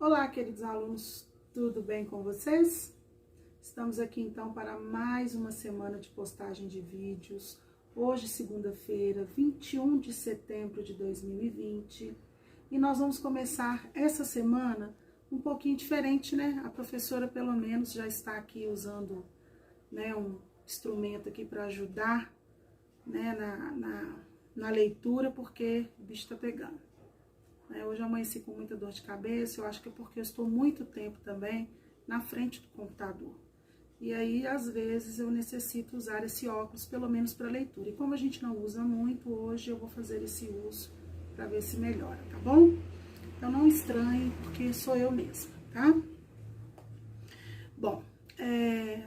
Olá, queridos alunos, tudo bem com vocês? Estamos aqui então para mais uma semana de postagem de vídeos. Hoje, segunda-feira, 21 de setembro de 2020, e nós vamos começar essa semana um pouquinho diferente, né? A professora, pelo menos, já está aqui usando, né, um instrumento aqui para ajudar, né, na leitura, porque o bicho está pegando. Hoje eu amanheci com muita dor de cabeça, eu acho que é porque eu estou muito tempo também na frente do computador. E aí, às vezes, eu necessito usar esse óculos, pelo menos para leitura. E como a gente não usa muito, hoje eu vou fazer esse uso para ver se melhora, tá bom? Então não estranhe, porque sou eu mesma, tá? Bom,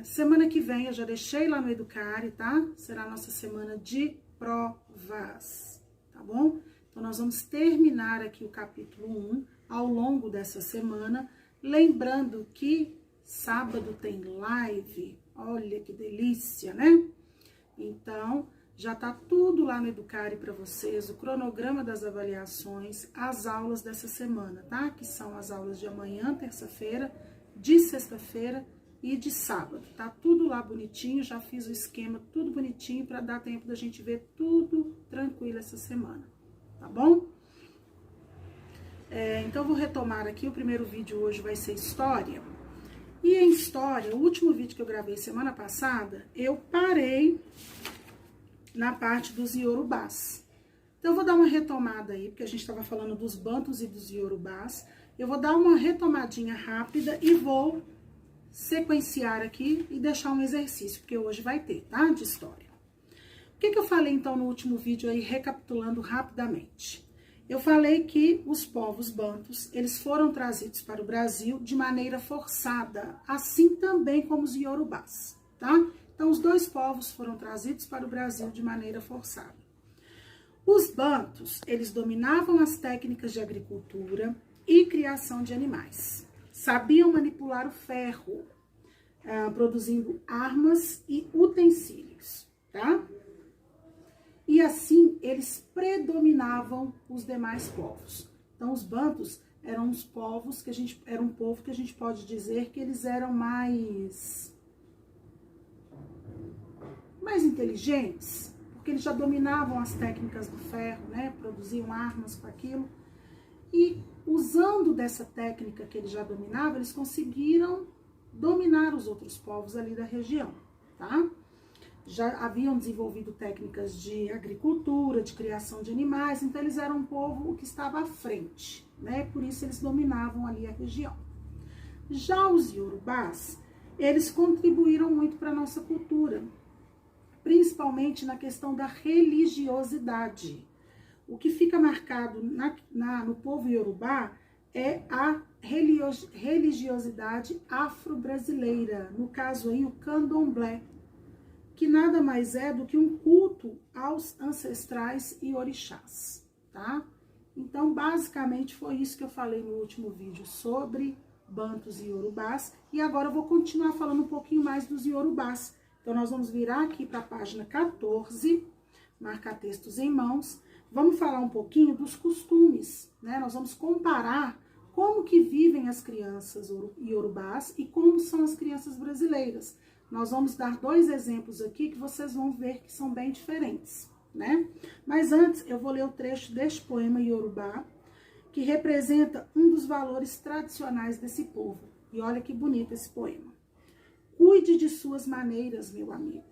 semana que vem eu já deixei lá no Educare, tá? Será a nossa semana de provas, tá bom? Então, nós vamos terminar aqui o capítulo 1 ao longo dessa semana, lembrando que sábado tem live, olha que delícia, né? Então, já tá tudo lá no Educare para vocês, o cronograma das avaliações, as aulas dessa semana, tá? Que são as aulas de amanhã, terça-feira, de sexta-feira e de sábado, tá? Tudo lá bonitinho, já fiz o esquema tudo bonitinho para dar tempo da gente ver tudo tranquilo essa semana. Tá bom? Então, eu vou retomar aqui. O primeiro vídeo hoje vai ser história. E em história, o último vídeo que eu gravei semana passada, eu parei na parte dos iorubás. Então, eu vou dar uma retomada aí, porque a gente estava falando dos bantus e dos iorubás. Eu vou dar uma retomadinha rápida e vou sequenciar aqui e deixar um exercício, porque hoje vai ter, tá? De história. O que eu falei, então, no último vídeo aí, recapitulando rapidamente? Eu falei que os povos bantus, eles foram trazidos para o Brasil de maneira forçada, assim também como os iorubás, tá? Então, os dois povos foram trazidos para o Brasil de maneira forçada. Os bantus, eles dominavam as técnicas de agricultura e criação de animais. Sabiam manipular o ferro, produzindo armas e utensílios, tá? E assim, eles predominavam os demais povos. Então, os bantus eram os povos que um povo que a gente pode dizer que eles eram mais inteligentes, porque eles já dominavam as técnicas do ferro, né? Produziam armas com aquilo. E usando dessa técnica que eles já dominavam, eles conseguiram dominar os outros povos ali da região, tá? Já haviam desenvolvido técnicas de agricultura, de criação de animais, então eles eram um povo que estava à frente, né? Por isso eles dominavam ali a região. Já os iorubás, eles contribuíram muito para a nossa cultura, principalmente na questão da religiosidade. O que fica marcado no povo iorubá é a religiosidade afro-brasileira, no caso aí o candomblé, que nada mais é do que um culto aos ancestrais e orixás, tá? Então, basicamente, foi isso que eu falei no último vídeo sobre bantus e iorubás, e agora eu vou continuar falando um pouquinho mais dos iorubás. Então, nós vamos virar aqui para a página 14, marcar textos em mãos, vamos falar um pouquinho dos costumes, né? Nós vamos comparar como que vivem as crianças iorubás e como são as crianças brasileiras. Nós vamos dar dois exemplos aqui que vocês vão ver que são bem diferentes, né? Mas antes, eu vou ler o trecho deste poema iorubá, que representa um dos valores tradicionais desse povo. E olha que bonito esse poema. Cuide de suas maneiras, meu amigo.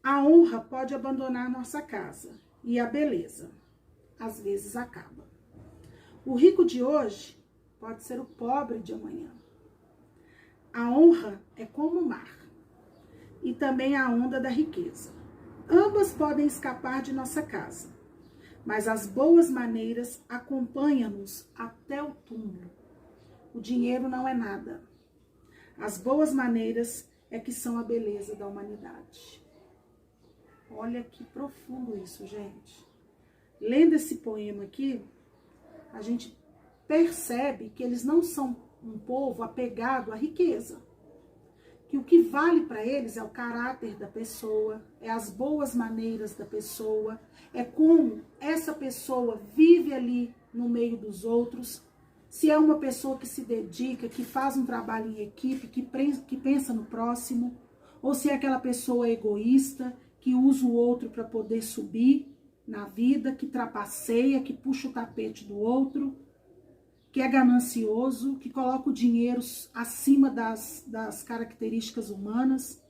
A honra pode abandonar nossa casa, e a beleza, às vezes, acaba. O rico de hoje pode ser o pobre de amanhã. A honra é como o mar, e também a onda da riqueza. Ambas podem escapar de nossa casa, mas as boas maneiras acompanham-nos até o túmulo. O dinheiro não é nada. As boas maneiras é que são a beleza da humanidade. Olha que profundo isso, gente. Lendo esse poema aqui, a gente percebe que eles não são um povo apegado à riqueza, que o que vale para eles é o caráter da pessoa, é as boas maneiras da pessoa, é como essa pessoa vive ali no meio dos outros, se é uma pessoa que se dedica, que faz um trabalho em equipe, que pensa no próximo, ou se é aquela pessoa egoísta, que usa o outro para poder subir na vida, que trapaceia, que puxa o tapete do outro, que é ganancioso, que coloca o dinheiro acima das características humanas.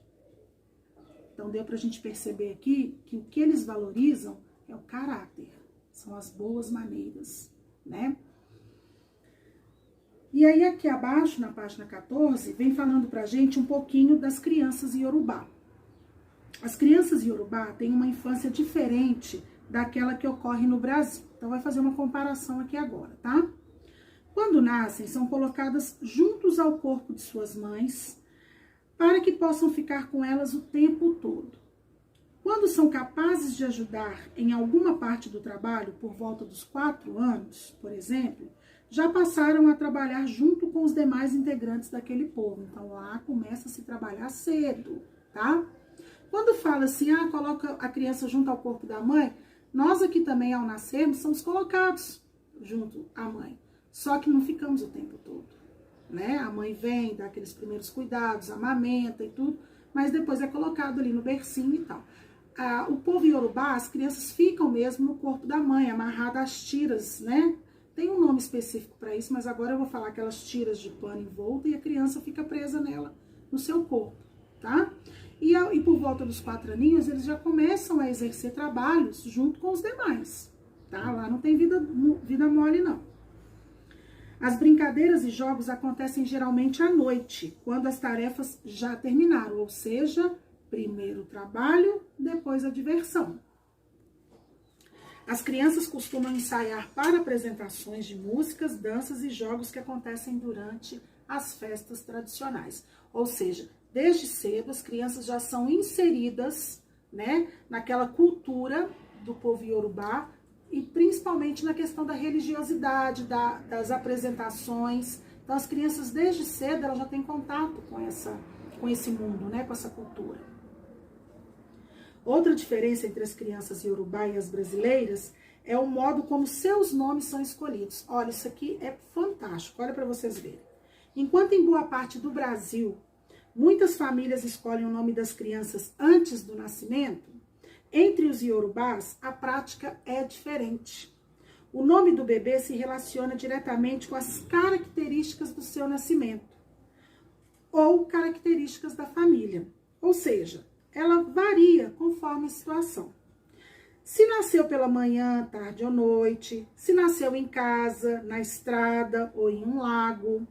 Então deu para a gente perceber aqui que o que eles valorizam é o caráter, são as boas maneiras, né? E aí aqui abaixo, na página 14, vem falando pra gente um pouquinho das crianças iorubá. As crianças iorubá têm uma infância diferente daquela que ocorre no Brasil. Então vai fazer uma comparação aqui agora, tá? Quando nascem, são colocadas juntos ao corpo de suas mães para que possam ficar com elas o tempo todo. Quando são capazes de ajudar em alguma parte do trabalho, por volta dos 4 anos, por exemplo, já passaram a trabalhar junto com os demais integrantes daquele povo. Então lá começa a se trabalhar cedo, tá? Quando fala assim, coloca a criança junto ao corpo da mãe, nós aqui também ao nascermos somos colocados junto à mãe. Só que não ficamos o tempo todo, né? A mãe vem, dá aqueles primeiros cuidados, amamenta e tudo, mas depois é colocado ali no bercinho e tal. O povo iorubá, as crianças ficam mesmo no corpo da mãe, amarradas às tiras, né? Tem um nome específico para isso, mas agora eu vou falar aquelas tiras de pano em volta e a criança fica presa nela, no seu corpo, tá? E por volta dos 4 aninhos, eles já começam a exercer trabalhos junto com os demais, tá? Lá não tem vida mole, não. As brincadeiras e jogos acontecem geralmente à noite, quando as tarefas já terminaram, ou seja, primeiro o trabalho, depois a diversão. As crianças costumam ensaiar para apresentações de músicas, danças e jogos que acontecem durante as festas tradicionais. Ou seja, desde cedo as crianças já são inseridas, né, naquela cultura do povo iorubá e principalmente na questão da religiosidade, das apresentações. Então as crianças desde cedo elas já têm contato com esse mundo, né, com essa cultura. Outra diferença entre as crianças iorubá e as brasileiras é o modo como seus nomes são escolhidos. Olha, isso aqui é fantástico, olha para vocês verem. Enquanto em boa parte do Brasil, muitas famílias escolhem o nome das crianças antes do nascimento, entre os iorubás a prática é diferente. O nome do bebê se relaciona diretamente com as características do seu nascimento ou características da família, ou seja, ela varia conforme a situação. Se nasceu pela manhã, tarde ou noite, se nasceu em casa, na estrada ou em um lago,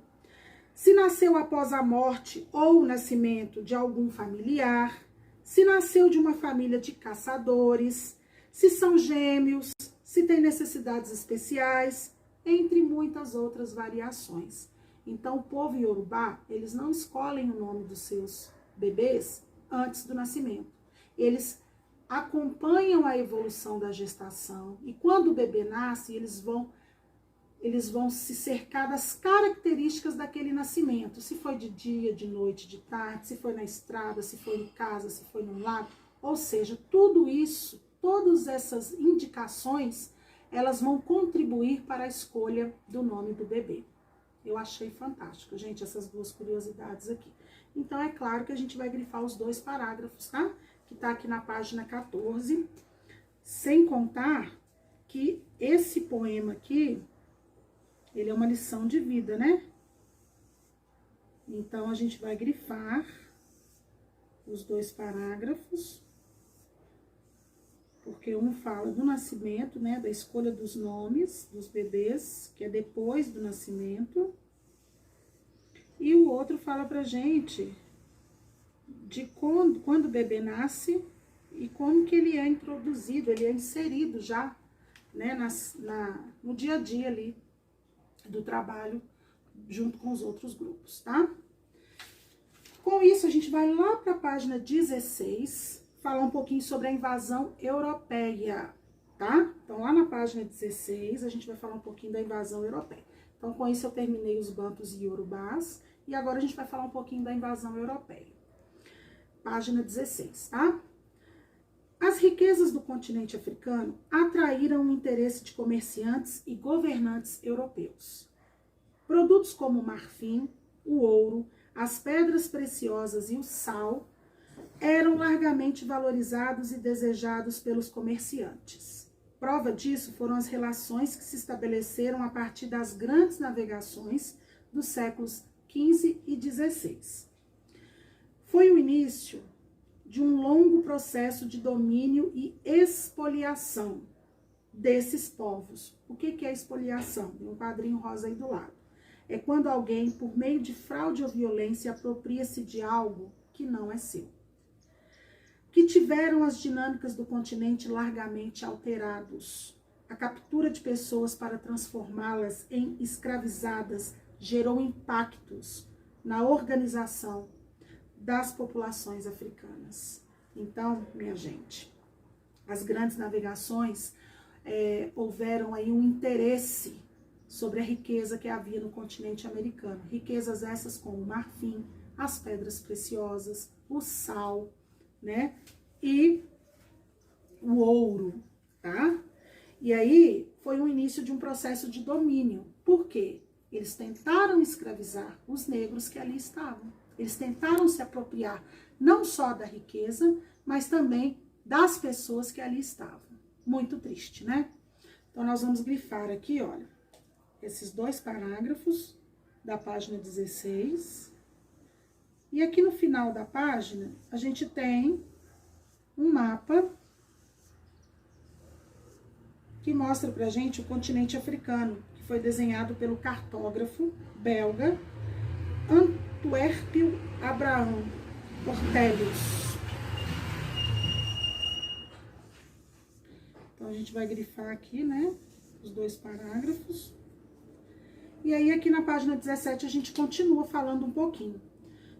se nasceu após a morte ou o nascimento de algum familiar, se nasceu de uma família de caçadores, se são gêmeos, se tem necessidades especiais, entre muitas outras variações. Então, o povo iorubá, eles não escolhem o nome dos seus bebês antes do nascimento. Eles acompanham a evolução da gestação e quando o bebê nasce, eles vão se cercar das características daquele nascimento. Se foi de dia, de noite, de tarde, se foi na estrada, se foi em casa, se foi num lago. Ou seja, tudo isso, todas essas indicações, elas vão contribuir para a escolha do nome do bebê. Eu achei fantástico, gente, essas duas curiosidades aqui. Então, é claro que a gente vai grifar os 2 parágrafos, tá? Que tá aqui na página 14. Sem contar que esse poema aqui, ele é uma lição de vida, né? Então, a gente vai grifar os 2 parágrafos, porque um fala do nascimento, né? Da escolha dos nomes dos bebês, que é depois do nascimento. E o outro fala pra gente de quando o bebê nasce e como que ele é introduzido, ele é inserido já, né? No dia a dia ali do trabalho junto com os outros grupos, tá? Com isso, a gente vai lá para a página 16, falar um pouquinho sobre a invasão europeia, tá? Então, lá na página 16, a gente vai falar um pouquinho da invasão europeia. Então, com isso, eu terminei os bantus e iorubás, e agora a gente vai falar um pouquinho da invasão europeia. Página 16, tá? As riquezas do continente africano atraíram o interesse de comerciantes e governantes europeus. Produtos como o marfim, o ouro, as pedras preciosas e o sal eram largamente valorizados e desejados pelos comerciantes. Prova disso foram as relações que se estabeleceram a partir das grandes navegações dos séculos XV e XVI. Foi o início de um longo processo de domínio e expoliação desses povos. O que é expoliação? Tem um quadrinho rosa aí do lado. É quando alguém, por meio de fraude ou violência, apropria-se de algo que não é seu. Que tiveram as dinâmicas do continente largamente alterados. A captura de pessoas para transformá-las em escravizadas gerou impactos na organização das populações africanas. Então, minha gente, as grandes navegações houveram aí um interesse sobre a riqueza que havia no continente americano. Riquezas essas como o marfim, as pedras preciosas, o sal, né? E o ouro, tá? E aí foi o início de um processo de domínio. Por quê? Eles tentaram escravizar os negros que ali estavam. Eles tentaram se apropriar não só da riqueza, mas também das pessoas que ali estavam. Muito triste, né? Então, nós vamos grifar aqui, olha, esses 2 parágrafos da página 16. E aqui no final da página, a gente tem um mapa que mostra pra gente o continente africano, que foi desenhado pelo cartógrafo belga Antwerpio Abraham Cortelius. Então, a gente vai grifar aqui, né, os 2 parágrafos. E aí, aqui na página 17, a gente continua falando um pouquinho.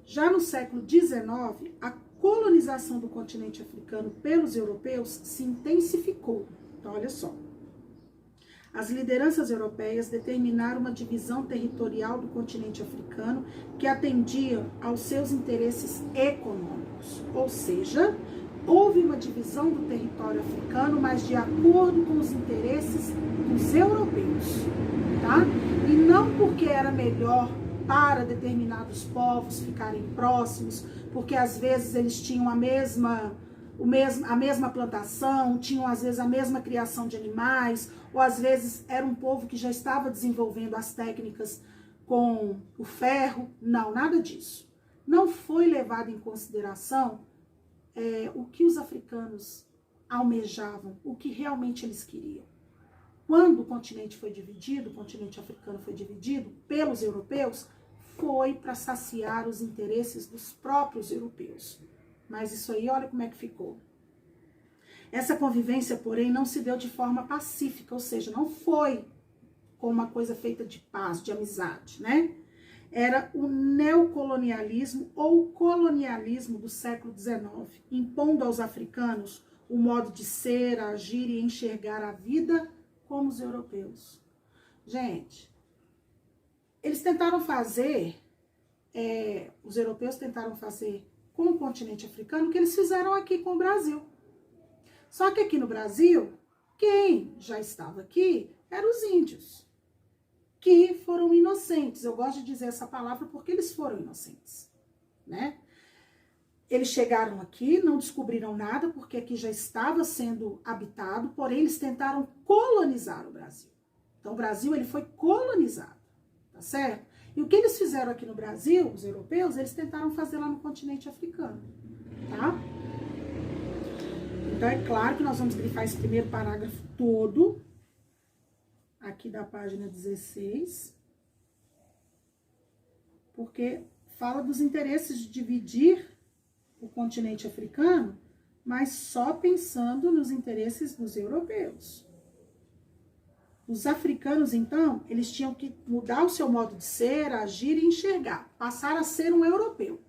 Já no século XIX, a colonização do continente africano pelos europeus se intensificou. Então, olha só. As lideranças europeias determinaram uma divisão territorial do continente africano que atendia aos seus interesses econômicos. Ou seja, houve uma divisão do território africano, mas de acordo com os interesses dos europeus, tá? E não porque era melhor para determinados povos ficarem próximos, porque às vezes eles tinham a mesma plantação, tinham às vezes a mesma criação de animais, ou às vezes era um povo que já estava desenvolvendo as técnicas com o ferro. Não, nada disso. Não foi levado em consideração o que os africanos almejavam, o que realmente eles queriam. Quando o continente africano foi dividido pelos europeus, foi para saciar os interesses dos próprios europeus. Mas isso aí, olha como é que ficou. Essa convivência, porém, não se deu de forma pacífica, ou seja, não foi com uma coisa feita de paz, de amizade, né? Era o neocolonialismo ou colonialismo do século XIX, impondo aos africanos o modo de ser, agir e enxergar a vida como os europeus. Gente, eles tentaram fazer, os europeus tentaram fazer com o continente africano o que eles fizeram aqui com o Brasil. Só que aqui no Brasil, quem já estava aqui eram os índios, que foram inocentes. Eu gosto de dizer essa palavra porque eles foram inocentes, né? Eles chegaram aqui, não descobriram nada, porque aqui já estava sendo habitado, porém eles tentaram colonizar o Brasil. Então o Brasil, ele foi colonizado, tá certo? E o que eles fizeram aqui no Brasil, os europeus, eles tentaram fazer lá no continente africano, tá? Então é claro que nós vamos grifar esse primeiro parágrafo todo, aqui da página 16, porque fala dos interesses de dividir o continente africano, mas só pensando nos interesses dos europeus. Os africanos, então, eles tinham que mudar o seu modo de ser, agir e enxergar, passar a ser um europeu.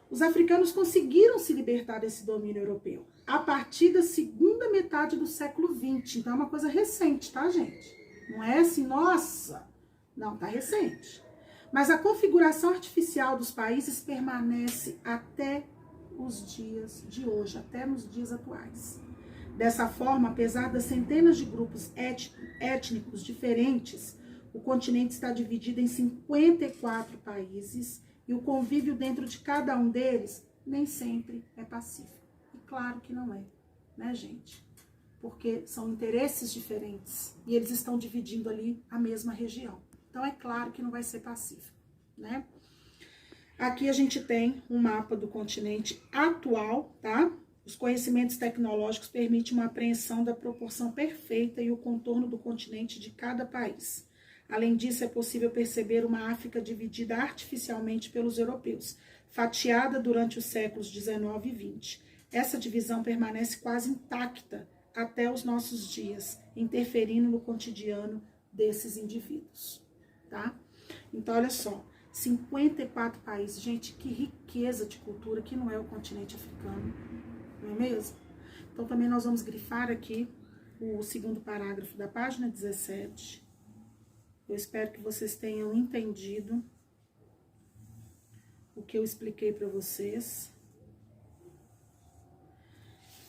Os africanos conseguiram se libertar desse domínio europeu a partir da segunda metade do século XX. Então, é uma coisa recente, tá, gente? Não é assim, nossa, não, tá recente. Mas a configuração artificial dos países permanece até os dias de hoje, até nos dias atuais. Dessa forma, apesar das centenas de grupos étnicos diferentes, O continente está dividido em 54 países e o convívio dentro de cada um deles nem sempre é pacífico. E claro que não é, né, gente? Porque são interesses diferentes e eles estão dividindo ali a mesma região. Então é claro que não vai ser pacífico, né? Aqui a gente tem um mapa do continente atual, tá? Os conhecimentos tecnológicos permitem uma apreensão da proporção perfeita e o contorno do continente de cada país. Além disso, é possível perceber uma África dividida artificialmente pelos europeus, fatiada durante os séculos 19 e 20. Essa divisão permanece quase intacta até os nossos dias, interferindo no cotidiano desses indivíduos, tá? Então, olha só, 54 países, gente, que riqueza de cultura que não é o continente africano, não é mesmo? Então, também nós vamos grifar aqui o segundo parágrafo da página 17. Eu espero que vocês tenham entendido o que eu expliquei para vocês.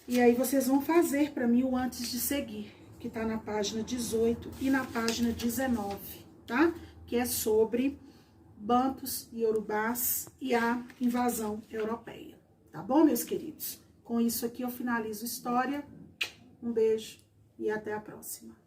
E aí vocês vão fazer para mim o antes de seguir, que tá na página 18 e na página 19, tá? Que é sobre bantus e iorubás e a invasão europeia. Tá bom, meus queridos? Com isso aqui eu finalizo a história. Um beijo e até a próxima.